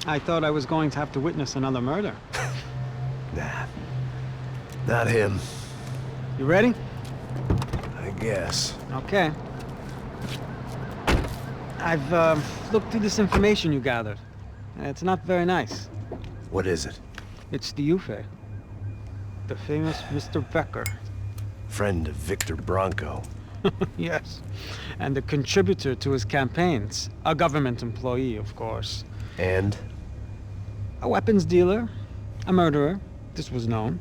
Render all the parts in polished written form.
I thought I was going to have to witness another murder. Nah. Not him. You ready? I guess. Okay. I've looked through this information you gathered. It's not very nice. What is it? It's the Ufe. The famous Mr. Becker. Friend of Victor Bronco. Yes. And a contributor to his campaigns. A government employee, of course. And? A weapons dealer. A murderer. This was known.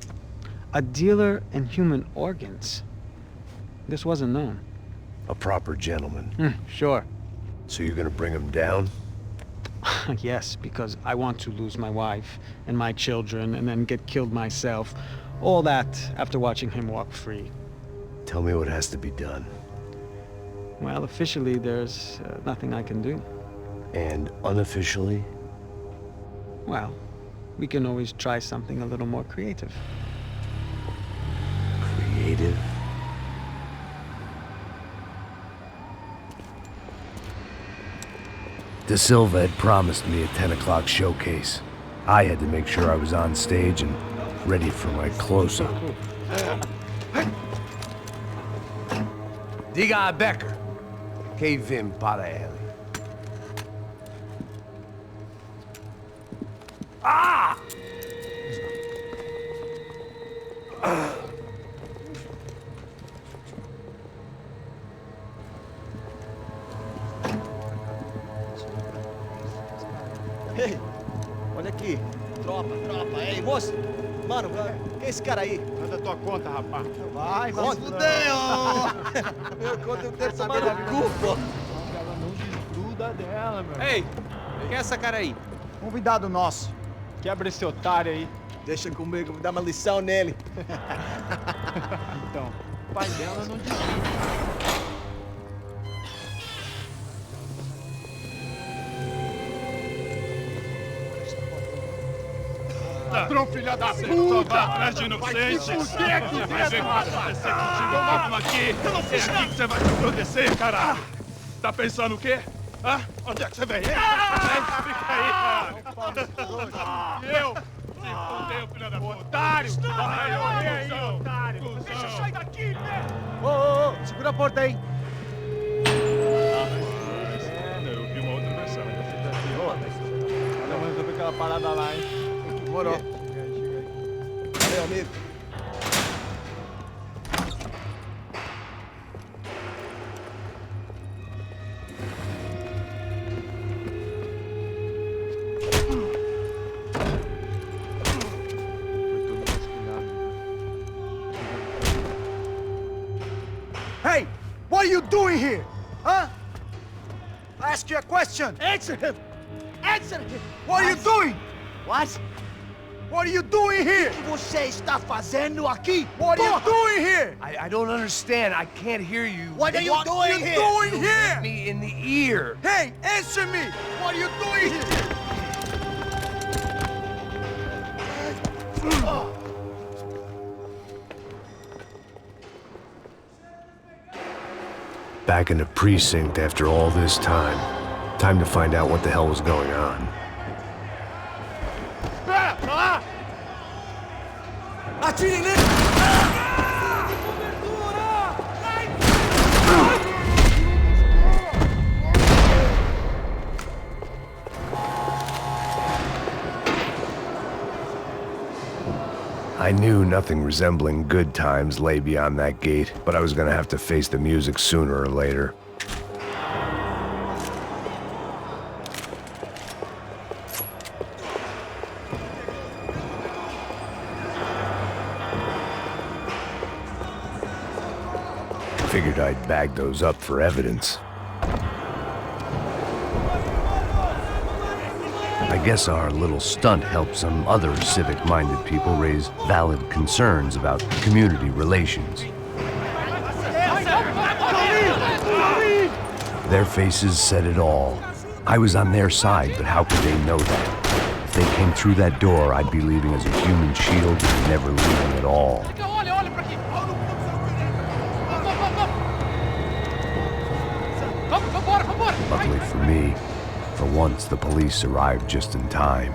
A dealer in human organs. This wasn't known. A proper gentleman. Sure. So you're gonna bring him down? Yes, because I want to lose my wife and my children and then get killed myself. All that after watching him walk free. Tell me what has to be done. Well, officially, there's nothing I can do. And unofficially? Well, we can always try something a little more creative. Creative? De Silva had promised me a 10 o'clock showcase. I had to make sure I was on stage and ready for my close-up. Diga a Becker. Que vim para ele. Ah! Ei, olha aqui. Tropa. Ei, moço. Mano, quem é esse cara aí? Manda tua conta, rapaz. Vai se fuder, ó. Meu conta eu quero saber da culpa. Ela não desgruda dela, meu. Ei, quem é essa cara aí? Convidado nosso. Quebra esse otário aí. Deixa comigo, vou dar uma lição nele. Então, o pai dela não desgruda. Ladrão, filha da puta! Vai atrás de inocente! Vai ver o que vai acontecer contigo mesmo aqui! É aqui que você vai se acontecer, caralho! Tá pensando o quê? Hã? Onde é que você vem? Fica aí, caralho! E eu? Se fudeu, filha da puta! Otário! Vai, ô, otário! Deixa eu sair daqui, né? Ô, segura a porta aí. Eu vi uma outra versão. Olha, mas eu vi aquela parada lá, hein? Demorou. Chega aí. Valeu, amigo. Hey, what are you doing here? Huh? I ask you a question. Answer him. Answer him. What are you doing? What? What are you doing here? O que você está fazendo aqui? What are you doing here? I don't understand. I can't hear you. What are you doing here? You hit me in the ear. Hey, answer me. What are you doing here? Back in the precinct after all this time. Time to find out what the hell was going on. Atire nele! I knew nothing resembling good times lay beyond that gate, but I was gonna have to face the music sooner or later. Figured I'd bag those up for evidence. I guess our little stunt helped some other civic-minded people raise valid concerns about community relations. Their faces said it all. I was on their side, but how could they know that? If they came through that door, I'd be leaving as a human shield and never leaving at all. Luckily for me, For once, the police arrived just in time.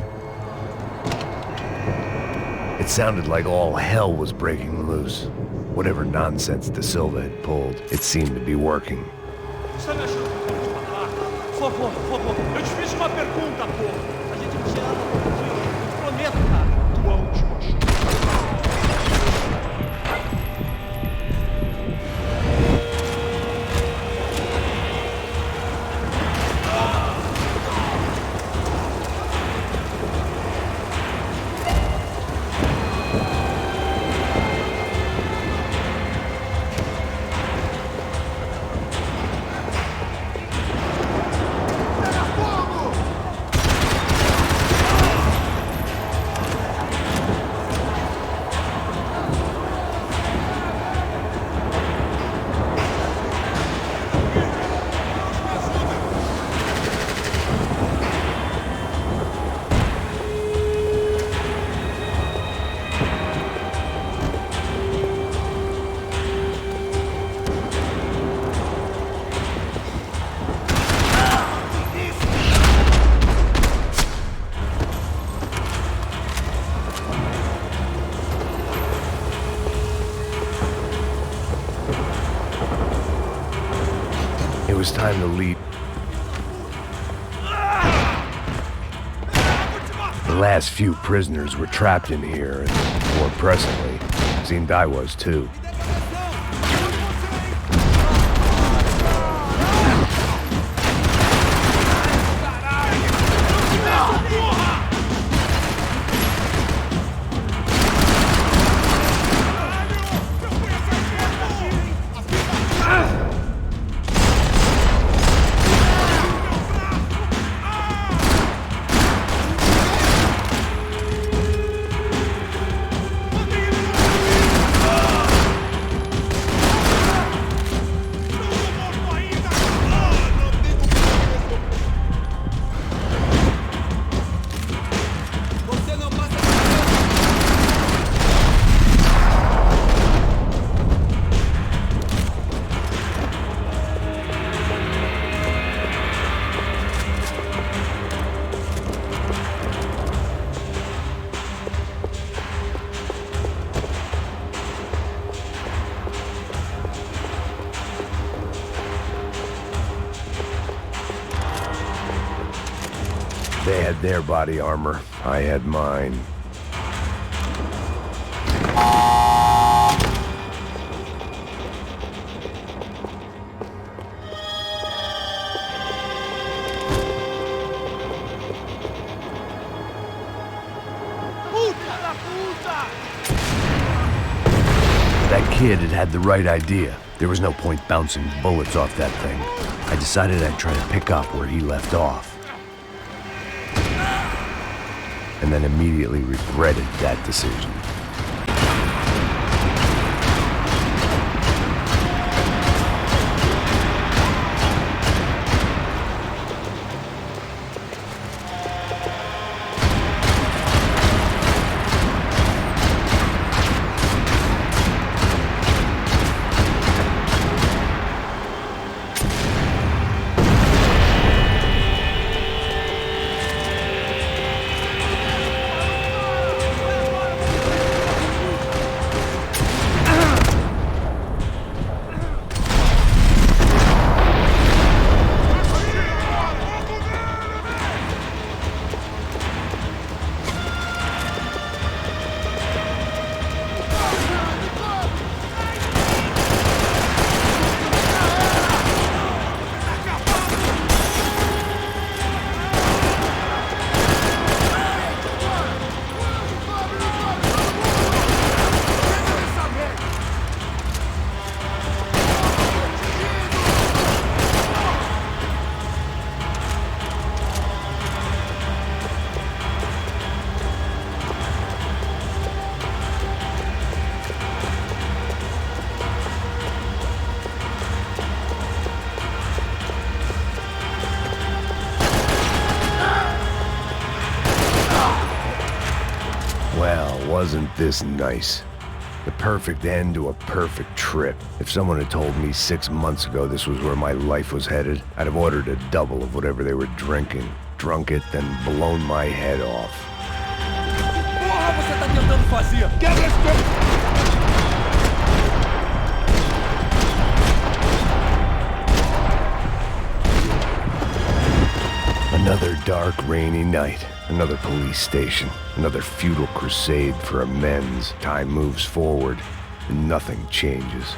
It sounded like all hell was breaking loose. Whatever nonsense De Silva had pulled, it seemed to be working. Você me ajuda a falar? Por favor, por favor. Eu te fiz uma pergunta, pô. A gente te ama, eu prometo, cara. Tua última chance. It was time to leave. The last few prisoners were trapped in here, and more pressingly, seemed I was too. They had their body armor. I had mine. That kid had the right idea. There was no point bouncing bullets off that thing. I decided I'd try to pick up where he left off. And then immediately regretted that decision. Well, wasn't this nice? The perfect end to a perfect trip. If someone had told me 6 months ago this was where my life was headed, I'd have ordered a double of whatever they were drinking, drunk it, then blown my head off. Porra, você tá tentando fazer? Quebra esse Another dark, rainy night. Another police station. Another futile crusade for amends. Time moves forward, and nothing changes.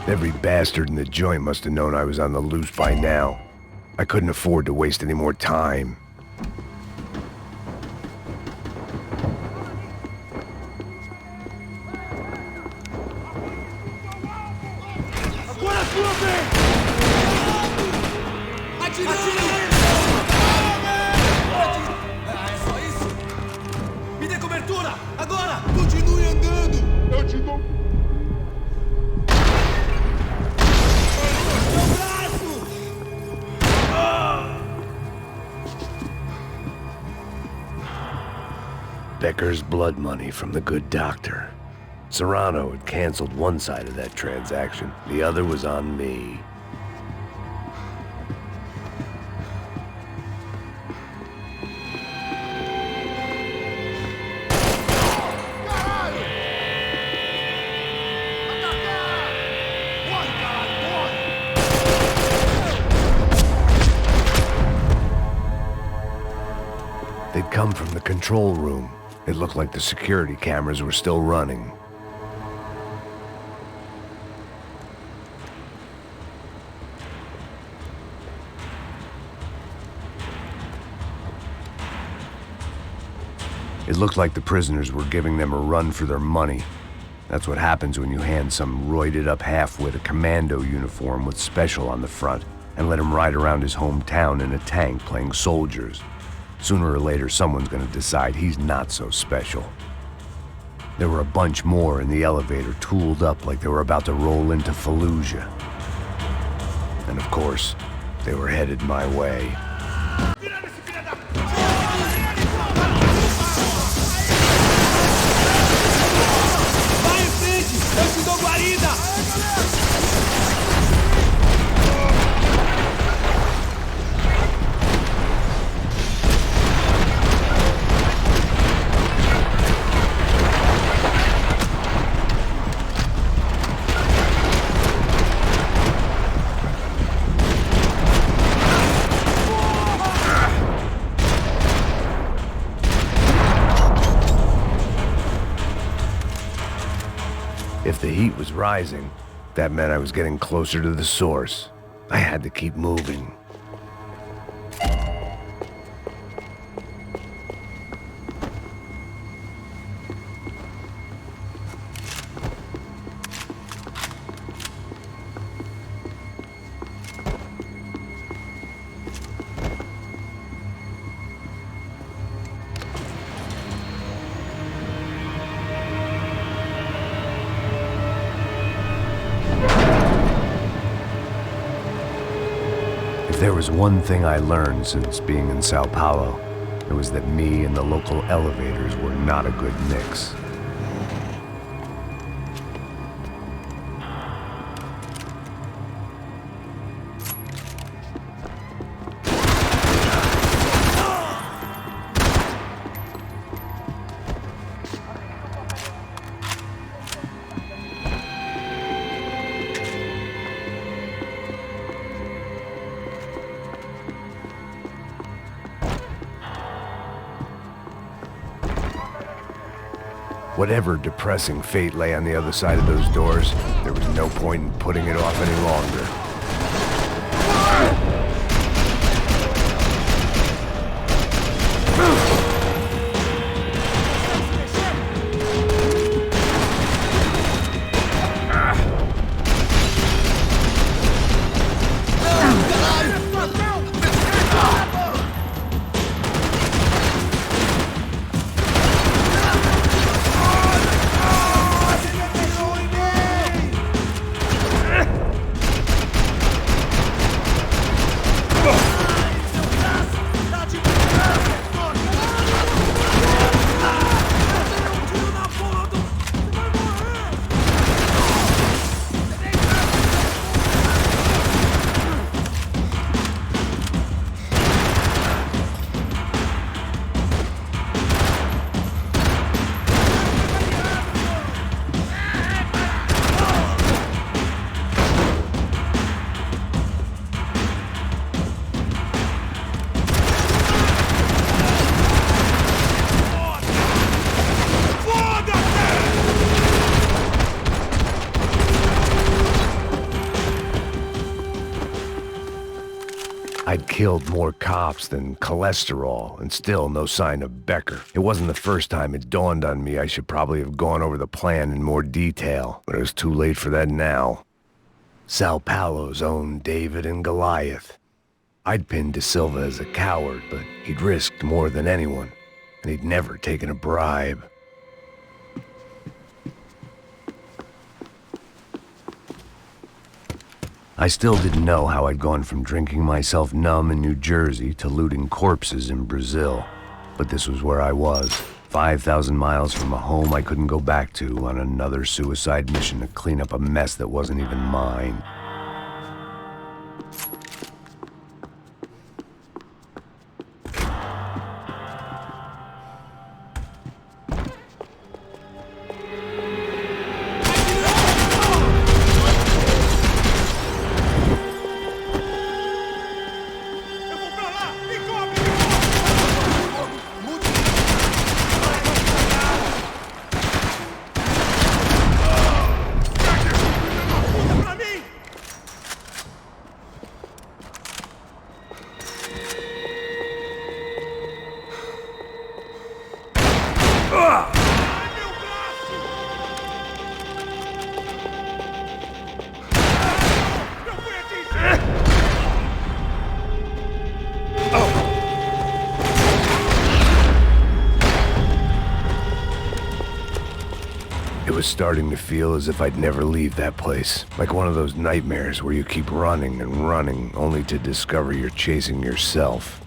Every bastard in the joint must have known I was on the loose by now. I couldn't afford to waste any more time. Agora a sua vez! É só isso? Me dê cobertura! Agora! Continue andando! Eu te dou... Becker's blood money from the good doctor. Serrano had canceled one side of that transaction. The other was on me. They'd come from the control room. It looked like the security cameras were still running. It looked like the prisoners were giving them a run for their money. That's what happens when you hand some roided-up halfwit a commando uniform with special on the front and let him ride around his hometown in a tank playing soldiers. Sooner or later, someone's gonna decide he's not so special. There were a bunch more in the elevator, tooled up like they were about to roll into Fallujah. And of course, they were headed my way. Vai em frente! Eu te dou guarida! If the heat was rising, that meant I was getting closer to the source. I had to keep moving. If there was one thing I learned since being in Sao Paulo, it was that me and the local elevators were not a good mix. Whatever depressing fate lay on the other side of those doors, there was no point in putting it off any longer. I'd killed more cops than cholesterol, and still no sign of Becker. It wasn't the first time it dawned on me I should probably have gone over the plan in more detail, but it was too late for that now. Sao Paulo's own David and Goliath. I'd pinned De Silva as a coward, but he'd risked more than anyone, and he'd never taken a bribe. I still didn't know how I'd gone from drinking myself numb in New Jersey to looting corpses in Brazil. But this was where I was, 5,000 miles from a home I couldn't go back to, on another suicide mission to clean up a mess that wasn't even mine. It was starting to feel as if I'd never leave that place. Like one of those nightmares where you keep running and running, only to discover you're chasing yourself.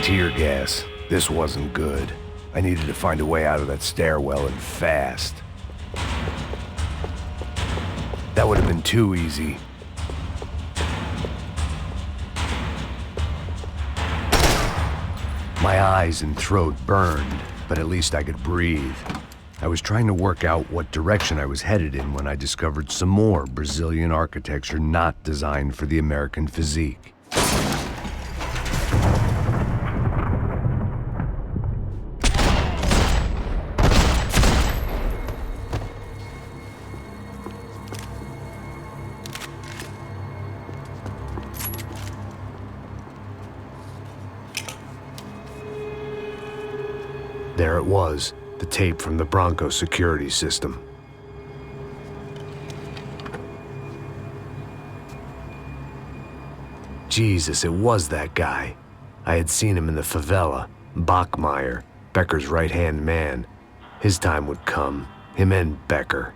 Tear gas. This wasn't good. I needed to find a way out of that stairwell, and fast. That would have been too easy. My eyes and throat burned, but at least I could breathe. I was trying to work out what direction I was headed in when I discovered some more Brazilian architecture not designed for the American physique. There it was, the tape from the Bronco security system. Jesus, it was that guy. I had seen him in the favela, Bachmeyer, Becker's right-hand man. His time would come, him and Becker.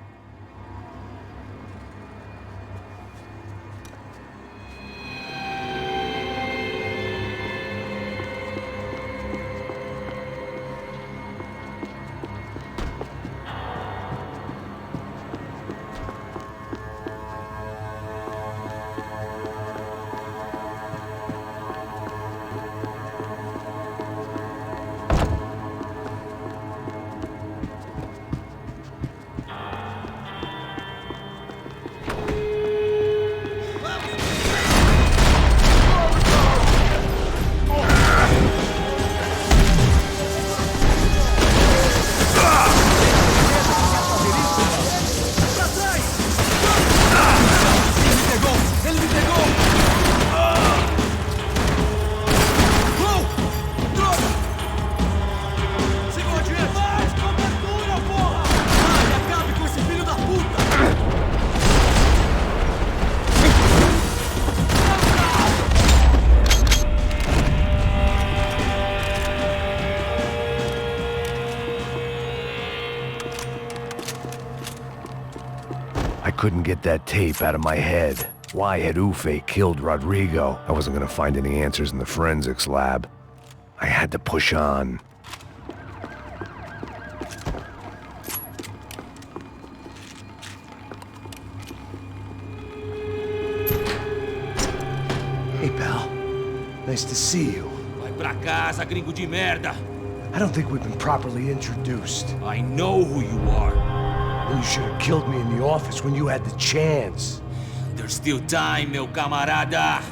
couldn't get that tape out of my head. Why had Ufe killed Rodrigo? I wasn't gonna find any answers in the forensics lab. I had to push on. Hey, pal. Nice to see you. Vai pra casa, gringo de merda. I don't think we've been properly introduced. I know who you are. You should have killed me in the office when you had the chance. There's still time, meu camarada.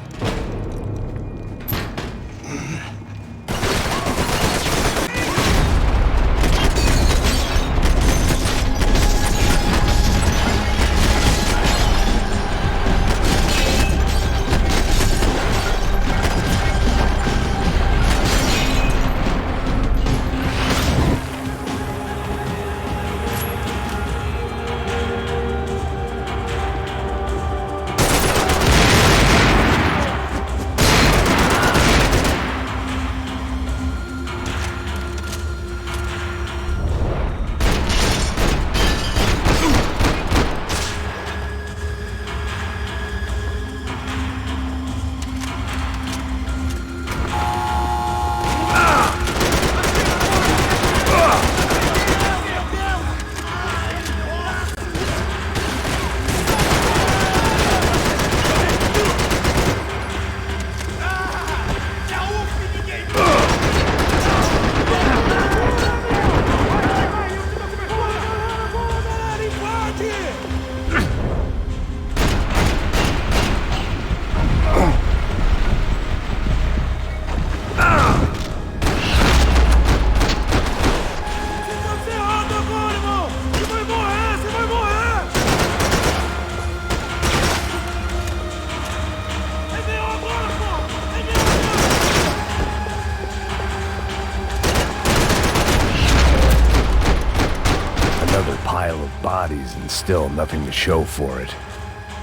Bodies and still nothing to show for it.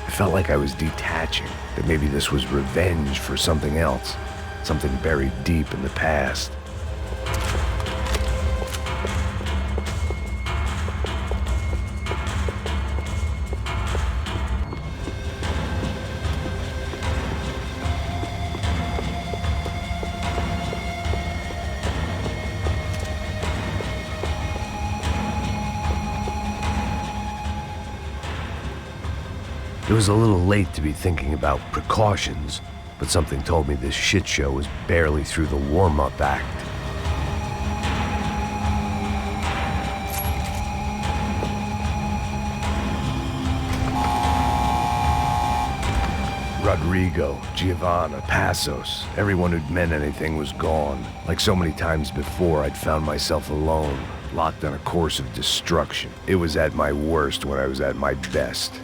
I felt like I was detaching, that maybe this was revenge for something else, something buried deep in the past. It was a little late to be thinking about precautions, but something told me this shit show was barely through the warm-up act. Rodrigo, Giovanna, Passos, everyone who'd meant anything was gone. Like so many times before, I'd found myself alone, locked on a course of destruction. It was at my worst when I was at my best.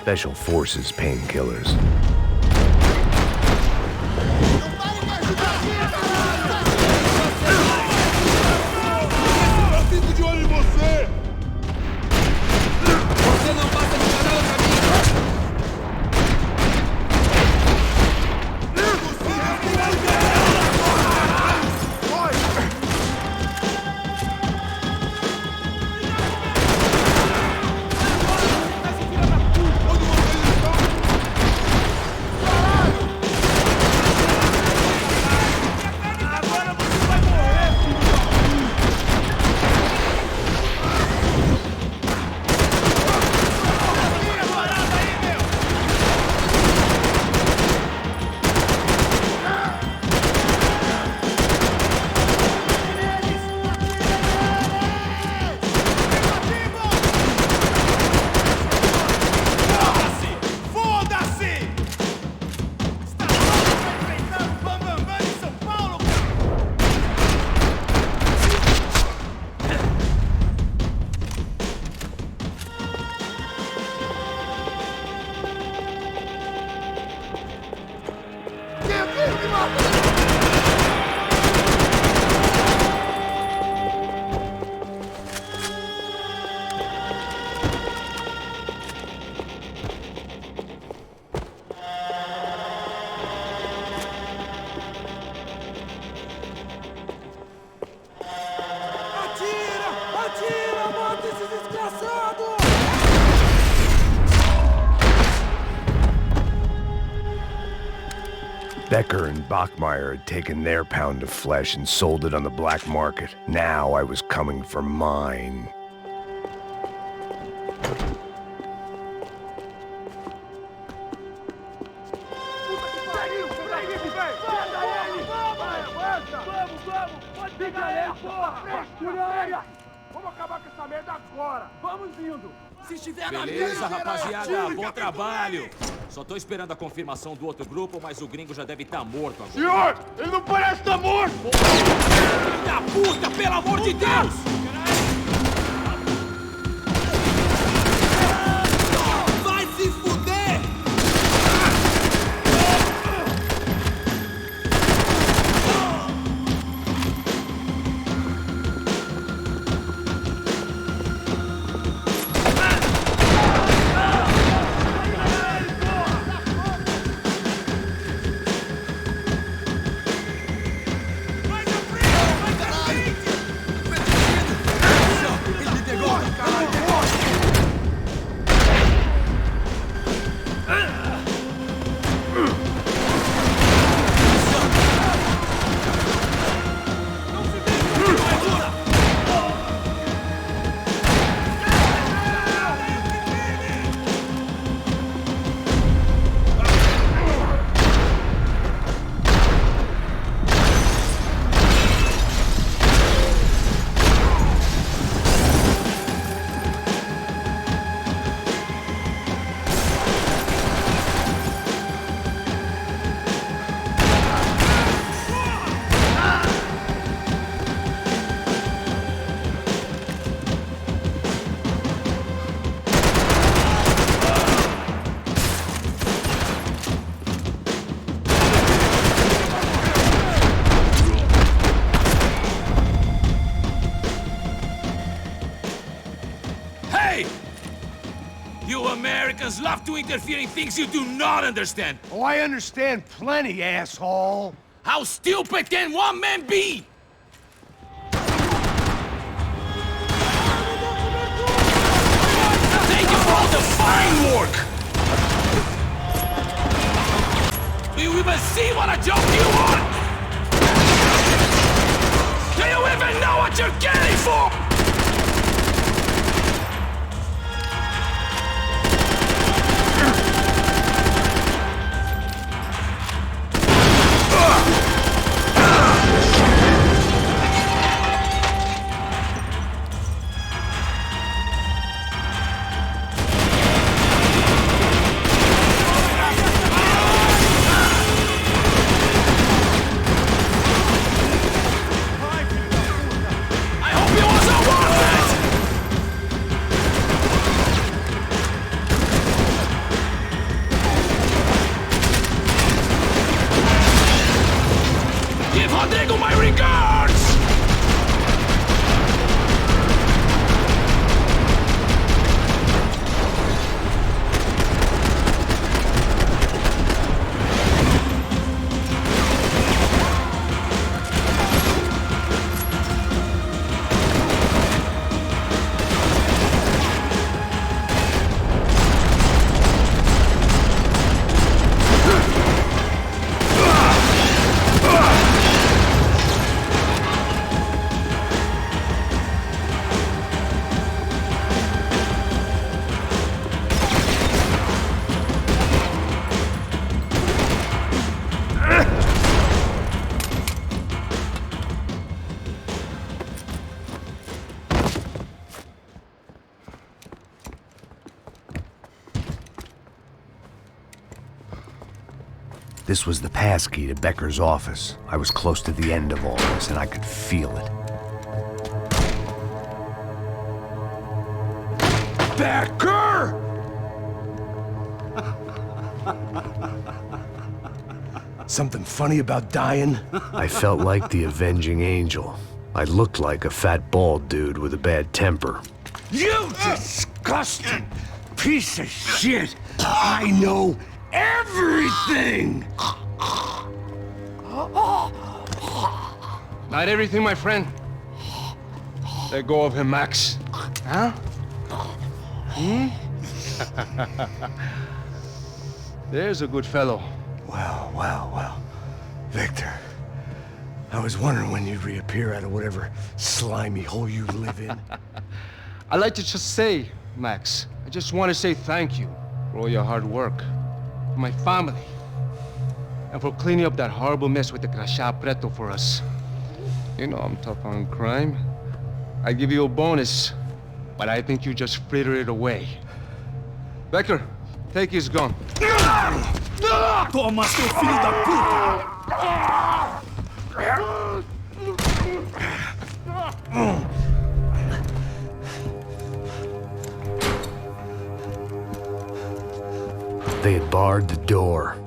Special Forces painkillers. Eu fico de olho em você! Você não passa de canal pra mim! Atira! Mata esse desgraçado! Becker and Bachmeyer had taken their pound of flesh and sold it on the black market. Now I was coming for mine. Vamos acabar com essa merda agora! Vamos indo! Se estiver na Beleza, mira, rapaziada, bom trabalho. Só tô esperando a confirmação do outro grupo, mas o gringo já deve estar morto agora. Senhor, ele não parece estar morto! Filho da puta, pelo amor de Deus! vai se fuder! Hey! You Americans love to interfere in things you do not understand. Oh, I understand plenty, asshole. How stupid can one man be? Thank you for all the fine work! Do you even see what a job you want? Do you even know what you're getting for? I hope it was a This was the passkey to Becker's office. I was close to the end of all this, and I could feel it. Becker! Something funny about dying? I felt like the avenging angel. I looked like a fat bald dude with a bad temper. You disgusting piece of shit! I know everything! Not everything, my friend. Let go of him, Max. Huh? There's a good fellow. Well. Victor, I was wondering when you'd reappear out of whatever slimy hole you live in. I'd like to just say, Max, I just want to say thank you for all your hard work, for my family, and for cleaning up that horrible mess with the Crachá Preto for us. You know I'm tough on crime. I'd give you a bonus, but I think you just frittered it away. Becker, take his gun. Toma, seu filho da puta! They had barred the door.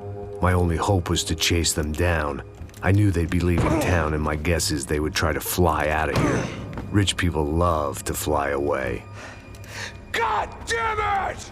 My only hope was to chase them down. I knew they'd be leaving town, and my guess is they would try to fly out of here. Rich people love to fly away. God damn it!